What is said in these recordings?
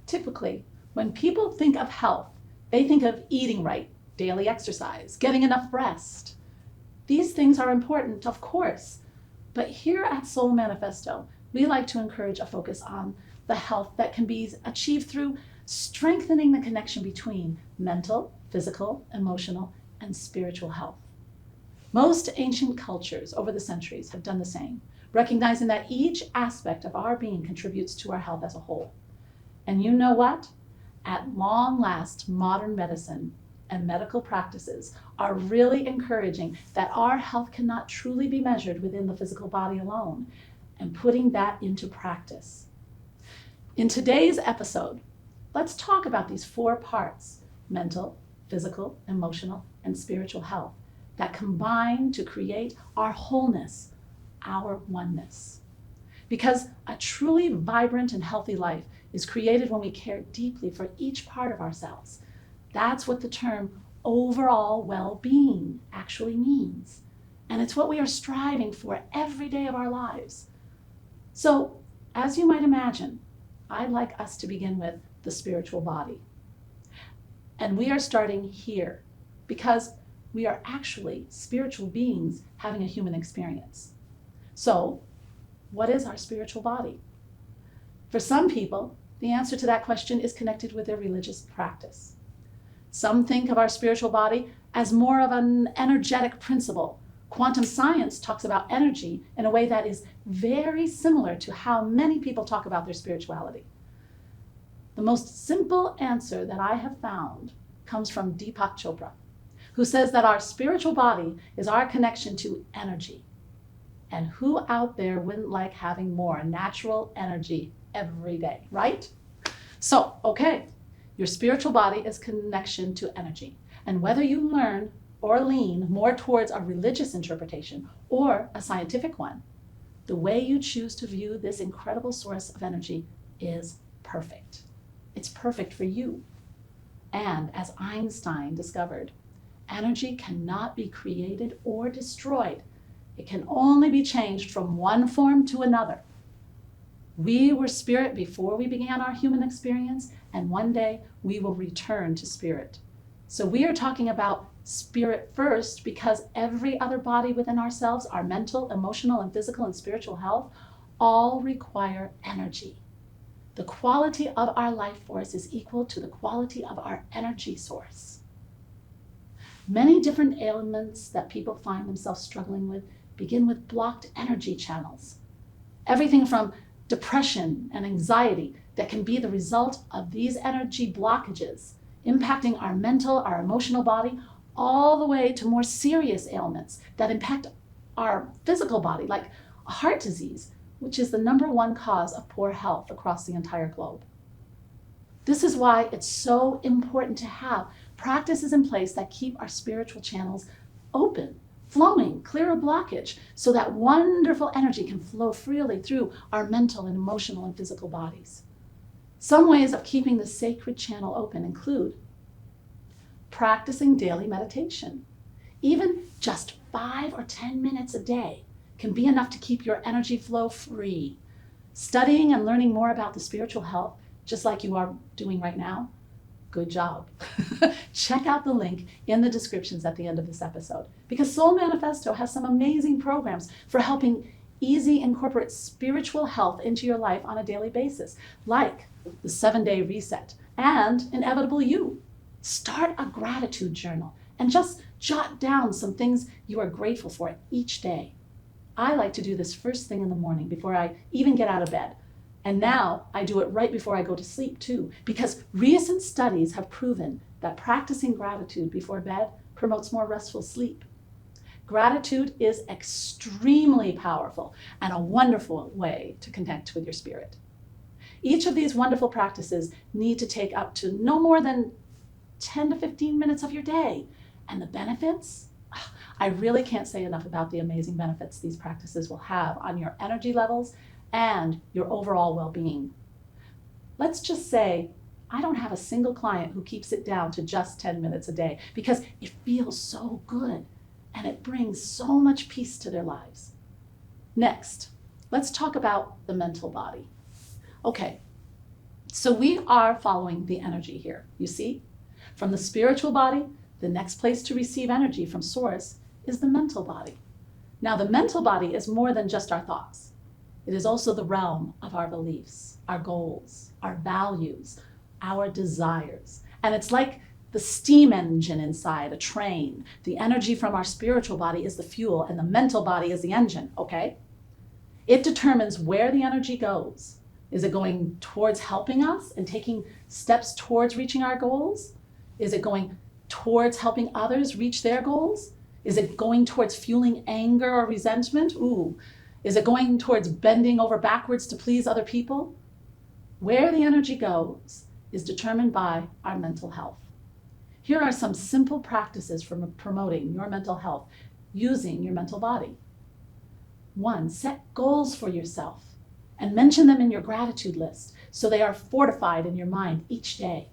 Typically, when people think of health, they think of eating right, daily exercise, getting enough rest. These things are important, of course, but here at Soul Manifesto, we like to encourage a focus on the health that can be achieved through strengthening the connection between mental, physical, emotional, and spiritual health. Most ancient cultures over the centuries have done the same, recognizing that each aspect of our being contributes to our health as a whole. And you know what? At long last, modern medicine and medical practices are really encouraging that our health cannot truly be measured within the physical body alone, and putting that into practice. In today's episode, let's talk about these 4 parts: mental, physical, emotional, and spiritual health that combine to create our wholeness, our oneness. Because a truly vibrant and healthy life is created when we care deeply for each part of ourselves. That's what the term overall well-being actually means. And it's what we are striving for every day of our lives. So, as you might imagine, I'd like us to begin with the spiritual body. And we are starting here because we are actually spiritual beings having a human experience. So, what is our spiritual body? For some people, the answer to that question is connected with their religious practice. Some think of our spiritual body as more of an energetic principle. Quantum science talks about energy in a way that is very similar to how many people talk about their spirituality. The most simple answer that I have found comes from Deepak Chopra, who says that our spiritual body is our connection to energy. And who out there wouldn't like having more natural energy every day, right? So, okay, your spiritual body is connection to energy. And whether you learn or lean more towards a religious interpretation or a scientific one, the way you choose to view this incredible source of energy is perfect. It's perfect for you. And as Einstein discovered, energy cannot be created or destroyed. It can only be changed from one form to another. We were spirit before we began our human experience, and one day we will return to spirit. So we are talking about spirit first because every other body within ourselves, our mental, emotional, and physical and spiritual health, all require energy. The quality of our life force is equal to the quality of our energy source. Many different ailments that people find themselves struggling with begin with blocked energy channels. Everything from depression and anxiety that can be the result of these energy blockages, impacting our mental, our emotional body, all the way to more serious ailments that impact our physical body, like heart disease, which is the #1 cause of poor health across the entire globe. This is why it's so important to have practices in place that keep our spiritual channels open, flowing, clear of blockage, so that wonderful energy can flow freely through our mental and emotional and physical bodies. Some ways of keeping the sacred channel open include practicing daily meditation. Even just 5 or 10 minutes a day can be enough to keep your energy flow free. Studying and learning more about the spiritual health, just like you are doing right now, good job. Check out the link in the descriptions at the end of this episode, because Soul Manifesto has some amazing programs for helping easy incorporate spiritual health into your life on a daily basis, like the 7-day reset and Inevitable You. Start a gratitude journal and just jot down some things you are grateful for each day. I like to do this first thing in the morning before I even get out of bed. And now I do it right before I go to sleep too, because recent studies have proven that practicing gratitude before bed promotes more restful sleep. Gratitude is extremely powerful and a wonderful way to connect with your spirit. Each of these wonderful practices need to take up to no more than 10 to 15 minutes of your day. And the benefits? I really can't say enough about the amazing benefits these practices will have on your energy levels and your overall well-being. Let's just say I don't have a single client who keeps it down to just 10 minutes a day because it feels so good and it brings so much peace to their lives. Next, let's talk about the mental body. Okay, so we are following the energy here, you see? From the spiritual body, the next place to receive energy from source is the mental body. Now, the mental body is more than just our thoughts. It is also the realm of our beliefs, our goals, our values, our desires. And it's like the steam engine inside a train. The energy from our spiritual body is the fuel, and the mental body is the engine, okay? It determines where the energy goes. Is it going towards helping us and taking steps towards reaching our goals? Is it going towards helping others reach their goals? Is it going towards fueling anger or resentment? Ooh. Is it going towards bending over backwards to please other people? Where the energy goes is determined by our mental health. Here are some simple practices for promoting your mental health using your mental body. 1, set goals for yourself and mention them in your gratitude list so they are fortified in your mind each day.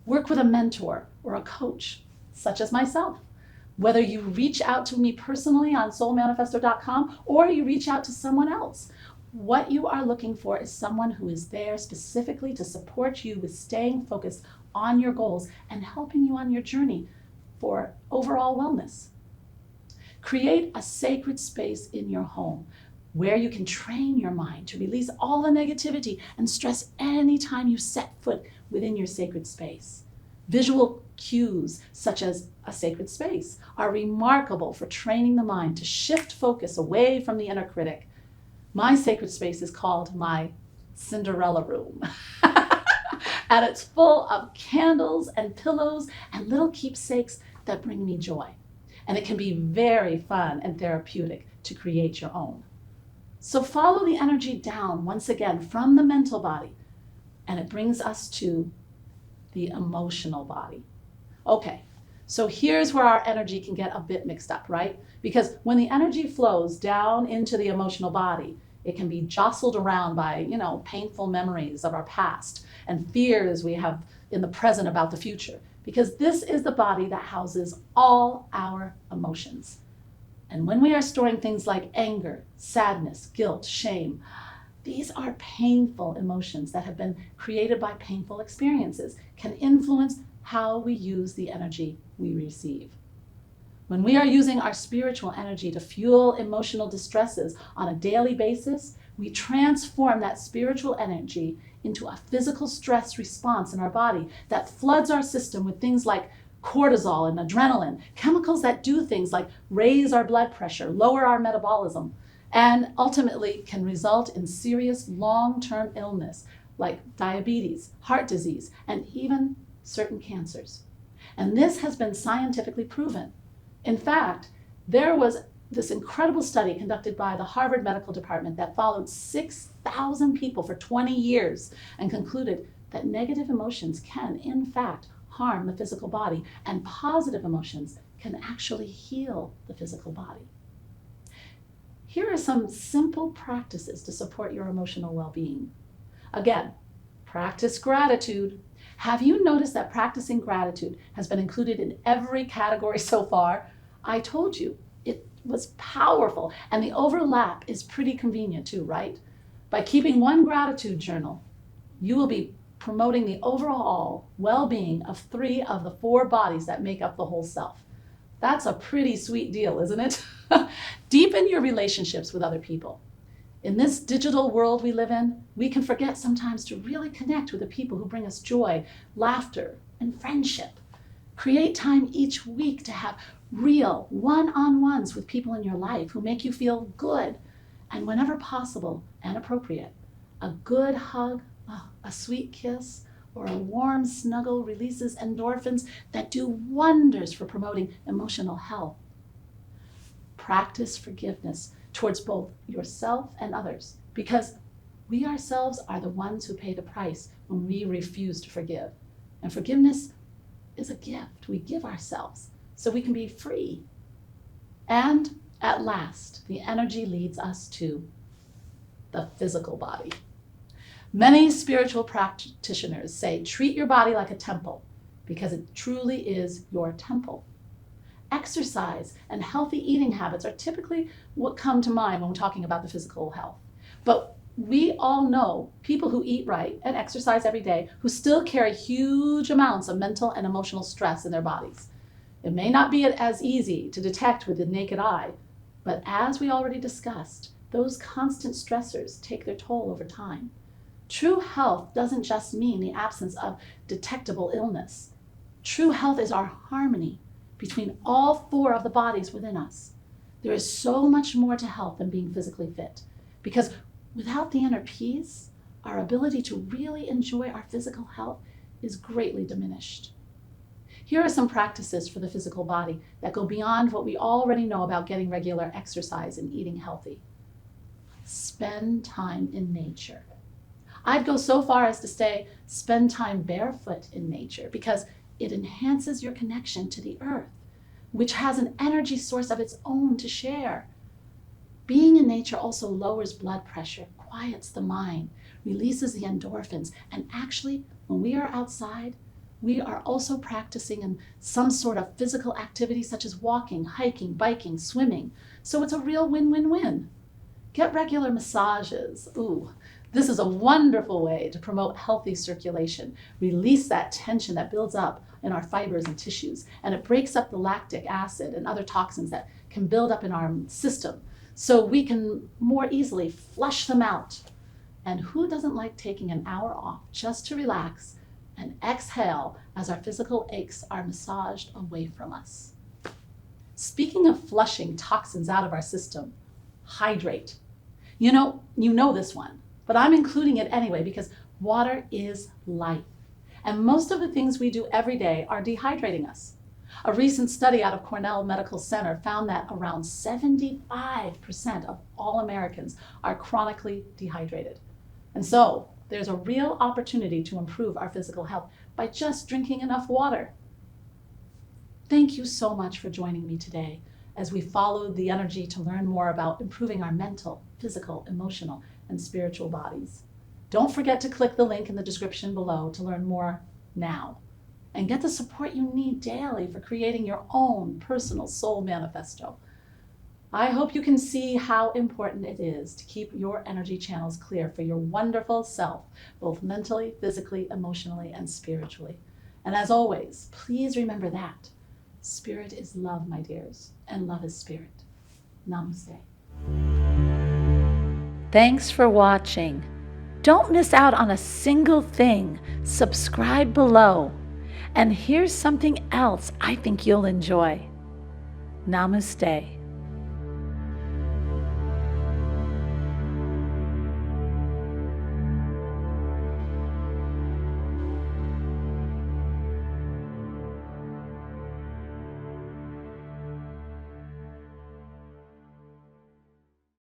Work with a mentor or a coach, such as myself. Whether you reach out to me personally on soulmanifesto.com or you reach out to someone else, what you are looking for is someone who is there specifically to support you with staying focused on your goals and helping you on your journey for overall wellness. Create a sacred space in your home where you can train your mind to release all the negativity and stress anytime you set foot within your sacred space. Visual cues, such as a sacred space, are remarkable for training the mind to shift focus away from the inner critic. My sacred space is called my Cinderella room. And it's full of candles and pillows and little keepsakes that bring me joy. And it can be very fun and therapeutic to create your own. So follow the energy down once again from the mental body, and it brings us to the emotional body. Okay, so here's where our energy can get a bit mixed up, right? Because when the energy flows down into the emotional body, it can be jostled around by, painful memories of our past and fears we have in the present about the future, because this is the body that houses all our emotions. And when we are storing things like anger, sadness, guilt, shame, these are painful emotions that have been created by painful experiences, can influence how we use the energy we receive. When we are using our spiritual energy to fuel emotional distresses on a daily basis, we transform that spiritual energy into a physical stress response in our body that floods our system with things like cortisol and adrenaline, chemicals that do things like raise our blood pressure, lower our metabolism, and ultimately can result in serious long-term illness like diabetes, heart disease, and even certain cancers. And this has been scientifically proven. In fact, there was this incredible study conducted by the Harvard Medical Department that followed 6,000 people for 20 years and concluded that negative emotions can, in fact, harm the physical body, and positive emotions can actually heal the physical body. Here are some simple practices to support your emotional well-being. Again, practice gratitude. Have you noticed that practicing gratitude has been included in every category so far? I told you, it was powerful, and the overlap is pretty convenient too, right? By keeping one gratitude journal, you will be promoting the overall well-being of 3 of the 4 bodies that make up the whole self. That's a pretty sweet deal, isn't it? Deepen your relationships with other people. In this digital world we live in, we can forget sometimes to really connect with the people who bring us joy, laughter, and friendship. Create time each week to have real one-on-ones with people in your life who make you feel good, and whenever possible and appropriate, a good hug, a sweet kiss, or a warm snuggle releases endorphins that do wonders for promoting emotional health. Practice forgiveness towards both yourself and others, because we ourselves are the ones who pay the price when we refuse to forgive. And forgiveness is a gift we give ourselves so we can be free. And at last, the energy leads us to the physical body. Many spiritual practitioners say, treat your body like a temple, because it truly is your temple. Exercise and healthy eating habits are typically what come to mind when we're talking about the physical health. But we all know people who eat right and exercise every day who still carry huge amounts of mental and emotional stress in their bodies. It may not be as easy to detect with the naked eye, but as we already discussed, those constant stressors take their toll over time. True health doesn't just mean the absence of detectable illness. True health is our harmony between all four of the bodies within us. There is so much more to health than being physically fit, because without the inner peace, our ability to really enjoy our physical health is greatly diminished. Here are some practices for the physical body that go beyond what we already know about getting regular exercise and eating healthy. Spend time in nature. I'd go so far as to say spend time barefoot in nature because it enhances your connection to the earth, which has an energy source of its own to share. Being in nature also lowers blood pressure, quiets the mind, releases the endorphins, and actually, when we are outside, we are also practicing in some sort of physical activity such as walking, hiking, biking, swimming. So it's a real win-win-win. Get regular massages. Ooh, this is a wonderful way to promote healthy circulation, release that tension that builds up in our fibers and tissues, and it breaks up the lactic acid and other toxins that can build up in our system so we can more easily flush them out. And who doesn't like taking an hour off just to relax and exhale as our physical aches are massaged away from us? Speaking of flushing toxins out of our system, hydrate. You know this one, but I'm including it anyway because water is life. And most of the things we do every day are dehydrating us. A recent study out of Cornell Medical Center found that around 75% of all Americans are chronically dehydrated. And so there's a real opportunity to improve our physical health by just drinking enough water. Thank you so much for joining me today as we followed the energy to learn more about improving our mental, physical, emotional, and spiritual bodies. Don't forget to click the link in the description below to learn more now and get the support you need daily for creating your own personal soul manifesto. I hope you can see how important it is to keep your energy channels clear for your wonderful self, both mentally, physically, emotionally, and spiritually. And as always, please remember that spirit is love, my dears, and love is spirit. Namaste. Thanks for watching. Don't miss out on a single thing. Subscribe below. And here's something else I think you'll enjoy. Namaste.